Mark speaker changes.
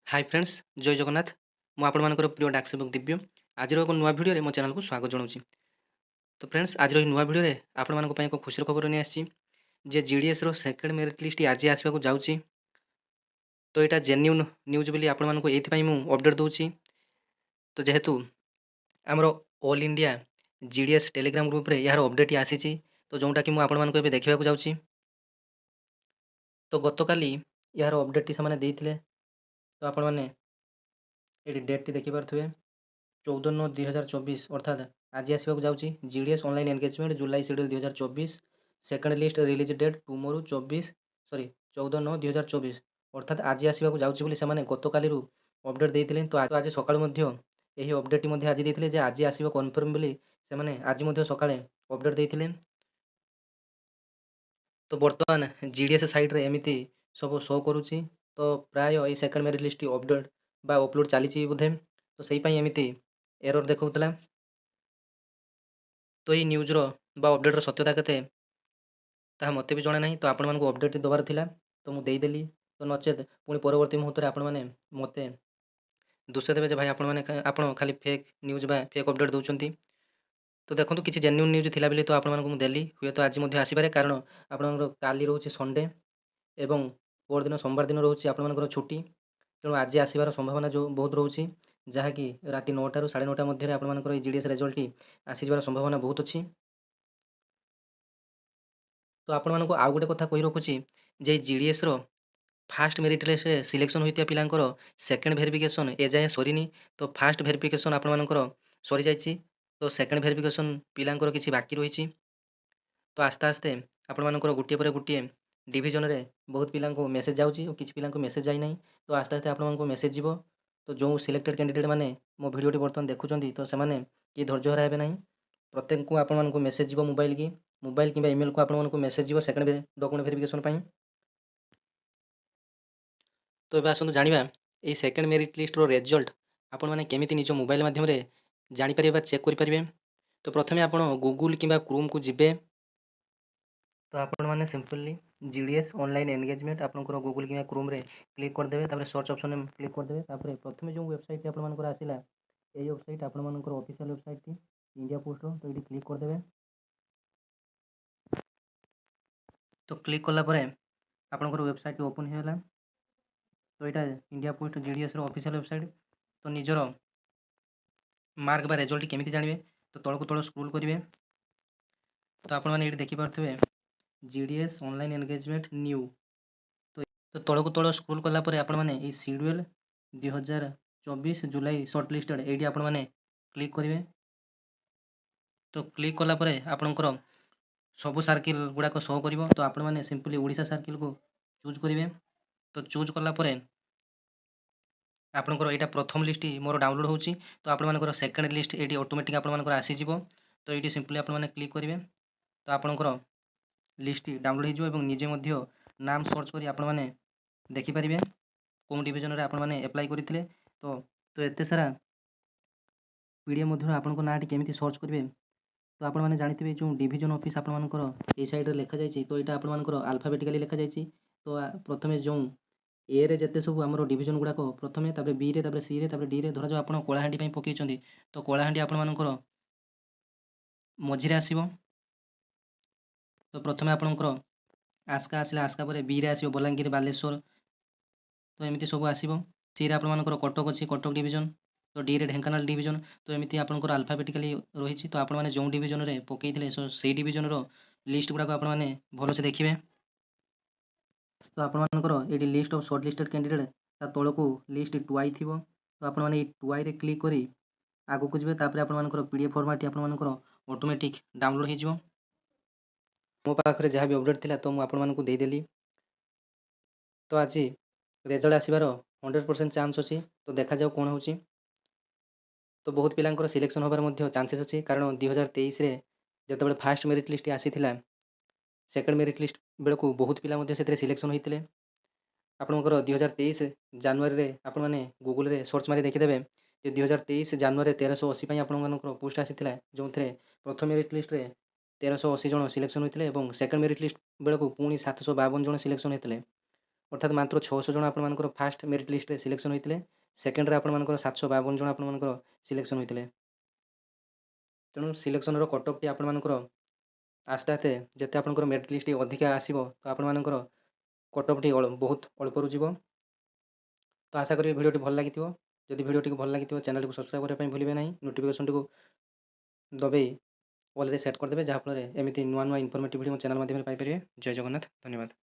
Speaker 1: Hi friends जय जगन्नाथ ମୁଁ ଆପଣମାନଙ୍କର ପ୍ରିୟ ଡାକ ସେବକ ଦିବ୍ୟ ଆଜିର ଏକ ନୂଆ ଭିଡ଼ିଓରେ ମୋ ଚ୍ୟାନେଲକୁ ସ୍ୱାଗତ ଜଣାଉଛି। ତ ଫ୍ରେଣ୍ଡସ୍ ଆଜିର ଏହି ନୂଆ ଭିଡ଼ିଓରେ ଆପଣମାନଙ୍କ ପାଇଁ ଏକ ଖୁସିର ଖବର ନେଇ ଆସିଛି ଯେ ଜିଡ଼ିଏସ୍ର ସେକେଣ୍ଡ ମେରିଟ୍ ଲିଷ୍ଟ ଆଜି ଆସିବାକୁ ଯାଉଛି। ତ ଏଇଟା ଜେନ୍ୟୁନ୍ ନ୍ୟୁଜ୍ ବୋଲି ଆପଣମାନଙ୍କୁ ଏଇଥିପାଇଁ ମୁଁ ଅପଡ଼େଟ୍ ଦେଉଛି। ତ ଯେହେତୁ ଆମର ଅଲ୍ ଇଣ୍ଡିଆ ଜିଡ଼ିଏସ୍ ଟେଲିଗ୍ରାମ ଗ୍ରୁପ୍ରେ ଏହାର ଅପଡ଼େଟ୍ ଆସିଛି, ତ ଯେଉଁଟାକି ମୁଁ ଆପଣମାନଙ୍କୁ ଏବେ ଦେଖିବାକୁ ଯାଉଛି। ତ ଗତକାଲି ଏହାର ଅପଡ଼େଟ୍ଟି ସେମାନେ ଦେଇଥିଲେ। ତ ଆପଣମାନେ ଏଠି ଡେଟ୍ଟି ଦେଖିପାରୁଥିବେ 14/9/2024 ଅର୍ଥାତ୍ ଆଜି ଆସିବାକୁ ଯାଉଛି GDS online engagement July schedule 2024 second list release date tomorrow 14/9/2024 ଅର୍ଥାତ୍ ଆଜି ଆସିବାକୁ ଯାଉଛି ବୋଲି ସେମାନେ ଗତକାଲିରୁ ଅପଡ଼େଟ୍ ଦେଇଥିଲେ। ତ ଆଜି ସକାଳୁ ମଧ୍ୟ ଏହି ଅପଡ଼େଟ୍ଟି ମଧ୍ୟ ଆଜି ଦେଇଥିଲେ ଯେ ଆଜି ଆସିବ କନଫର୍ମ ବୋଲି ସେମାନେ ଆଜି ମଧ୍ୟ ସକାଳେ ଅପଡ଼େଟ୍ ଦେଇଥିଲେ। ତ ବର୍ତ୍ତମାନ ଜିଡ଼ିଏସ୍ ସାଇଟ୍ରେ ଏମିତି ସବୁ ଶୋ କରୁଛି। ତ ପ୍ରାୟ ଏଇ ସେକେଣ୍ଡ ମେରିଟ୍ ଲିଷ୍ଟ ଅପଡ଼େଟ୍ ବା ଅପଲୋଡ଼ ଚାଲିଛି ବୋଧେ, ତ ସେଇପାଇଁ ଏମିତି ଏରର୍ ଦେଖାଉଥିଲା। ତ ଏଇ ନ୍ୟୁଜ୍ର ବା ଅପଡ଼େଟ୍ର ସତ୍ୟତା କେତେ ତାହା ମୋତେ ବି ଜଣା ନାହିଁ। ତ ଆପଣମାନଙ୍କୁ ଅପଡ଼େଟ୍ ଦେବାର ଥିଲା, ତ ମୁଁ ଦେଇଦେଲି। ତ ନଚେତ୍ ପୁଣି ପରବର୍ତ୍ତୀ ମୁହୂର୍ତ୍ତରେ ଆପଣମାନେ ମୋତେ ଦୋଷ ଦେବେ ଯେ ଭାଇ ଆପଣ ଖାଲି ଫେକ୍ ନ୍ୟୁଜ୍ ବା ଫେକ୍ ଅପଡ଼େଟ୍ ଦେଉଛନ୍ତି। ତ ଦେଖନ୍ତୁ କିଛି ଜେନ୍ୟୁନ୍ ନ୍ୟୁଜ୍ ଥିଲା ବୋଲି ତ ଆପଣମାନଙ୍କୁ ମୁଁ ଦେଲି। ହୁଏତ ଆଜି ମଧ୍ୟ ଆସିପାରେ, କାରଣ ଆପଣଙ୍କର କାଲି ରହୁଛି ସଣ୍ଡେ ଏବଂ ପରଦିନ ସୋମବାର ଦିନ ରହୁଛି ଆପଣମାନଙ୍କର ଛୁଟି। ତେଣୁ ଆଜି ଆସିବାର ସମ୍ଭାବନା ଯେଉଁ ବହୁତ ରହୁଛି, ଯାହାକି ରାତି 9ଟାରୁ 9:30 ମଧ୍ୟରେ ଆପଣମାନଙ୍କର ଏଇ ଜିଡ଼ିଏସ୍ ରେଜଲ୍ଟଟି ଆସିଯିବାର ସମ୍ଭାବନା ବହୁତ ଅଛି। ତ ଆପଣମାନଙ୍କୁ ଆଉ ଗୋଟେ କଥା କହି ରଖୁଛି ଯେ ଜିଡ଼ିଏସ୍ର ଫାଷ୍ଟ ମେରିଟ୍ ଲିଷ୍ଟରେ ସିଲେକ୍ସନ୍ ହୋଇଥିବା ପିଲାଙ୍କର ସେକେଣ୍ଡ ଭେରିଫିକେସନ୍ ଏଯାଏଁ ସରିନି। ତ ଫାଷ୍ଟ ଭେରିଫିକେସନ୍ ଆପଣମାନଙ୍କର ସରିଯାଇଛି। ତ ସେକେଣ୍ଡ ଭେରିଫିକେସନ୍ ପିଲାଙ୍କର କିଛି ବାକି ରହିଛି। ତ ଆସ୍ତେ ଆସ୍ତେ ଆପଣମାନଙ୍କର ଗୋଟିଏ ପରେ ଗୋଟିଏ ଡିଭିଜନରେ ବହୁତ ପିଲାଙ୍କୁ ମେସେଜ୍ ଯାଉଛି ଓ କିଛି ପିଲାଙ୍କୁ ମେସେଜ୍ ଯାଇନାହିଁ। ତ ଆସ୍ତେ ଆସ୍ତେ ଆପଣମାନଙ୍କୁ ମେସେଜ୍ ଯିବ। ତ ଯେଉଁ ସିଲେକ୍ଟେଡ୍ କ୍ୟାଣ୍ଡିଡେଟ୍ ମାନେ ମୋ ଭିଡ଼ିଓଟି ବର୍ତ୍ତମାନ ଦେଖୁଛନ୍ତି, ତ ସେମାନେ କିଏ ଧୈର୍ଯ୍ୟହରା ହେବେ ନାହିଁ। ପ୍ରତ୍ୟେକଙ୍କୁ ଆପଣମାନଙ୍କୁ ମେସେଜ୍ ଯିବ ମୋବାଇଲ୍ କିମ୍ବା ଇମେଲ୍କୁ ଆପଣମାନଙ୍କୁ ମେସେଜ୍ ଯିବ ସେକେଣ୍ଡ ଡକୁମେଣ୍ଟ ଭେରିଫିକେସନ୍ ପାଇଁ। ତ ଏବେ ଆସନ୍ତୁ ଜାଣିବା ଏଇ ସେକେଣ୍ଡ ମେରିଟ୍ ଲିଷ୍ଟର ରେଜଲ୍ଟ ଆପଣମାନେ କେମିତି ନିଜ ମୋବାଇଲ୍ ମାଧ୍ୟମରେ ଜାଣିପାରିବେ ବା ଚେକ୍ କରିପାରିବେ। ତ ପ୍ରଥମେ ଆପଣ ଗୁଗୁଲ୍ କିମ୍ବା କ୍ରୋମ୍କୁ ଯିବେ। ତ ଆପଣମାନେ ସିମ୍ପଲି ଜିଡ଼ିଏସ୍ ଅନଲାଇନ୍ ଏନଗେଜମେଣ୍ଟ ଆପଣଙ୍କର ଗୁଗୁଲ୍ କିମ୍ବା କ୍ରୋମ୍ରେ କ୍ଲିକ୍ କରିଦେବେ। ତାପରେ ସର୍ଚ୍ଚ ଅପସନ୍ରେ କ୍ଲିକ୍ କରିଦେବେ। ତାପରେ ପ୍ରଥମେ ଯେଉଁ ୱେବସାଇଟ୍ଟି ଆପଣମାନଙ୍କର ଆସିଲା, ଏଇ ୱେବସାଇଟ୍ ଆପଣମାନଙ୍କର ଅଫିସିଆଲ୍ ୱେବସାଇଟ୍ଟି ଇଣ୍ଡିଆ ପୋଷ୍ଟର। ତ ଏଇଠି କ୍ଲିକ୍ କରିଦେବେ। ତ କ୍ଲିକ୍ କଲା ପରେ ଆପଣଙ୍କର ୱେବସାଇଟ୍ଟି ଓପନ୍ ହେଇଗଲା। ତ ଏଇଟା ଇଣ୍ଡିଆ ପୋଷ୍ଟ ଜିଡ଼ିଏସ୍ର ଅଫିସିଆଲ୍ ୱେବସାଇଟ୍। ତ ନିଜର ମାର୍କ ବା ରେଜଲ୍ଟଟି କେମିତି ଜାଣିବେ, ତ ତଳକୁ ତଳ ସ୍କ୍ରୋଲ୍ କରିବେ। ତ ଆପଣମାନେ ଏଇଠି ଦେଖିପାରୁଥିବେ ଜିଡ଼ିଏସ୍ ଅନଲାଇନ୍ ଏନଗେଜମେଣ୍ଟ ନ୍ୟୁ। ତ ତଳକୁ ତଳ ସ୍କ୍ରୋଲ୍ କଲା ପରେ ଆପଣମାନେ ଏଇ ସିଡ୍ୟୁଲ୍ 2024 ଜୁଲାଇ ସର୍ଟ ଲିଷ୍ଟେଡ୍ ଏଇଠି ଆପଣମାନେ କ୍ଲିକ୍ କରିବେ। ତ କ୍ଲିକ୍ କଲା ପରେ ଆପଣଙ୍କର ସବୁ ସାର୍କିଲ୍ ଗୁଡ଼ାକ ଶୋ କରିବ। ତ ଆପଣମାନେ ସିମ୍ପଲି ଓଡ଼ିଶା ସାର୍କିଲ୍କୁ ଚୁଜ୍ କରିବେ। ତ ଚୁଜ୍ କଲା ପରେ ଆପଣଙ୍କର ଏଇଟା ପ୍ରଥମ ଲିଷ୍ଟଟି ମୋର ଡାଉନଲୋଡ଼ ହେଉଛି। ତ ଆପଣମାନଙ୍କର ସେକେଣ୍ଡ ଲିଷ୍ଟ ଏଇଠି ଅଟୋମେଟିକ୍ ଆପଣମାନଙ୍କର ଆସିଯିବ। ତ ଏଇଠି ସିମ୍ପଲି ଆପଣମାନେ କ୍ଲିକ୍ କରିବେ। ତ ଆପଣଙ୍କର ଲିଷ୍ଟଟି ଡାଉନଲୋଡ଼ ହେଇଯିବ ଏବଂ ନିଜେ ମଧ୍ୟ ନାମ ସର୍ଚ୍ଚ କରି ଆପଣମାନେ ଦେଖିପାରିବେ କେଉଁ ଡିଭିଜନରେ ଆପଣମାନେ ଆପ୍ଲାଏ କରିଥିଲେ। ତ ଏତେ ସାରା ପିଡ଼ିଏଫ୍ ମଧ୍ୟରୁ ଆପଣଙ୍କ ନାଁଟି କେମିତି ସର୍ଚ୍ଚ କରିବେ, ତ ଆପଣମାନେ ଜାଣିଥିବେ ଯେଉଁ ଡିଭିଜନ୍ ଅଫିସ୍ ଆପଣମାନଙ୍କର ଏଇ ସାଇଡ଼୍ରେ ଲେଖାଯାଇଛି। ତ ଏଇଟା ଆପଣମାନଙ୍କର ଆଲଫାବେଟିକାଲି ଲେଖାଯାଇଛି। ତ ପ୍ରଥମେ ଯେଉଁ ଏରେ ଯେତେ ସବୁ ଆମର ଡିଭିଜନ୍ ଗୁଡ଼ାକ ପ୍ରଥମେ, ତାପରେ ବିରେ, ତାପରେ ସିରେ, ତାପରେ ଡିରେ, ଧରାଯାଉ ଆପଣ କଳାହାଣ୍ଡି ପାଇଁ ପକାଇଛନ୍ତି, ତ କଳାହାଣ୍ଡି ଆପଣମାନଙ୍କର ମଝିରେ ଆସିବ। ତ ପ୍ରଥମେ ଆପଣଙ୍କର ଆସ୍କା ଆସିଲା, ଆସ୍କା ପରେ ବିରେ ଆସିବ ବଲାଙ୍ଗୀର, ବାଲେଶ୍ୱର, ତ ଏମିତି ସବୁ ଆସିବ। ସିରେ ଆପଣମାନଙ୍କର କଟକ ଅଛି, କଟକ ଡିଭିଜନ୍। ତ ଡିରେ ଢେଙ୍କାନାଳ ଡିଭିଜନ୍। ତ ଏମିତି ଆପଣଙ୍କର ଆଲଫାବେଟିକାଲି ରହିଛି। ତ ଆପଣମାନେ ଯେଉଁ ଡିଭିଜନରେ ପକାଇଥିଲେ ସେଇ ଡିଭିଜନର ଲିଷ୍ଟ ଗୁଡ଼ାକ ଆପଣମାନେ ଭଲସେ ଦେଖିବେ। ତ ଆପଣମାନଙ୍କର ଏଇଠି list of short listed candidate, ତା ତଳକୁ ଲିଷ୍ଟ 2i ଥିବ। ତ ଆପଣମାନେ ଏଇ 2iରେ କ୍ଲିକ୍ କରି ଆଗକୁ ଯିବେ। ତାପରେ ଆପଣମାନଙ୍କର ପିଡ଼ିଏଫ୍ ଫର୍ମାଟ୍ଟି ଆପଣମାନଙ୍କର ଅଟୋମେଟିକ୍ ଡାଉନଲୋଡ଼ ହେଇଯିବ। ମୋ ପାଖରେ ଯାହା ବି ଅପଡ଼େଟ୍ ଥିଲା ତ ମୁଁ ଆପଣମାନଙ୍କୁ ଦେଇଦେଲି। ତ ଆଜି ରେଜଲ୍ଟ ଆସିବାର 100% ଚାନ୍ସ ଅଛି। ତ ଦେଖାଯାଉ କ'ଣ ହେଉଛି। ତ ବହୁତ ପିଲାଙ୍କର ସିଲେକ୍ସନ୍ ହେବାର ମଧ୍ୟ ଚାନ୍ସେସ୍ ଅଛି, କାରଣ 2023ରେ ଯେତେବେଳେ ଫାଷ୍ଟ ମେରିଟ୍ ଲିଷ୍ଟ ଆସିଥିଲା, ସେକେଣ୍ଡ ମେରିଟ୍ ଲିଷ୍ଟ ବେଳକୁ ବହୁତ ପିଲା ମଧ୍ୟ ସେଥିରେ ସିଲେକ୍ସନ୍ ହୋଇଥିଲେ। ଆପଣଙ୍କର 2023 ଜାନୁଆରୀରେ ଆପଣମାନେ ଗୁଗୁଲ୍ରେ ସର୍ଚ୍ଚ ମାରି ଦେଖିଦେବେ ଯେ 2023 ଜାନୁଆରୀ 1380 ପାଇଁ ଆପଣମାନଙ୍କର ପୋଷ୍ଟ ଆସିଥିଲା, ଯେଉଁଥିରେ ପ୍ରଥମ ମେରିଟ୍ ଲିଷ୍ଟରେ 1380 ଜଣ ସିଲେକ୍ସନ୍ ହୋଇଥିଲେ ଏବଂ ସେକେଣ୍ଡ ମେରିଟ୍ ଲିଷ୍ଟ ବେଳକୁ ପୁଣି 752 ଜଣ ସିଲେକ୍ସନ୍ ହୋଇଥିଲେ। अर्थात मात्र 600 जन आपणମାନଙ୍କର ଫାଷ୍ଟ ମେରିଟ୍ ଲିଷ୍ଟରେ ସିଲେକ୍ସନ୍ ହୋଇଥିଲେ। ସେକେଣ୍ଡରେ ଆପଣମାନଙ୍କର 752 ଜଣ ଆପଣମାନଙ୍କର ସିଲେକ୍ସନ୍ ହୋଇଥିଲେ। ତେଣୁ ସିଲେକ୍ସନ୍‌ର କଟ୍ ଅଫ୍‌ଟି ଆପଣମାନଙ୍କର ଆସ୍ତେ ଆସ୍ତେ ଯେତେ ଆପଣଙ୍କର ମେରିଟ୍ ଲିଷ୍ଟ ଅଧିକା ଆସିବ ତ ଆପଣମାନଙ୍କର କଟ୍ ଅଫ୍‌ଟି ବହୁତ ଅଳ୍ପରୁ ଯିବ। ତ ଆଶା କରିବି ଭିଡ଼ିଓଟି ଭଲ ଲାଗିଥିବ। ଯଦି ଭିଡ଼ିଓଟିକୁ ଭଲ ଲାଗିଥିବ ଚ୍ୟାନେଲଟିକୁ ସବସ୍କ୍ରାଇବ୍ କରିବା ପାଇଁ ଭୁଲିବେ ନାହିଁ। ନୋଟିଫିକେସନ୍‌ଟିକୁ ଦବାଇ ଅଲ୍‌ରେ ସେଟ୍ କରିଦେବେ, ଯାହାଫଳରେ ଏମିତି ନୂଆ ନୂଆ ଇନଫର୍ମେଟିଭ୍ ଭିଡ଼ିଓ ମୋ ଚ୍ୟାନେଲ୍ ମାଧ୍ୟମରେ ପାଇପାରିବେ। ଜୟ ଜଗନ୍ନାଥ, ଧନ୍ୟବାଦ।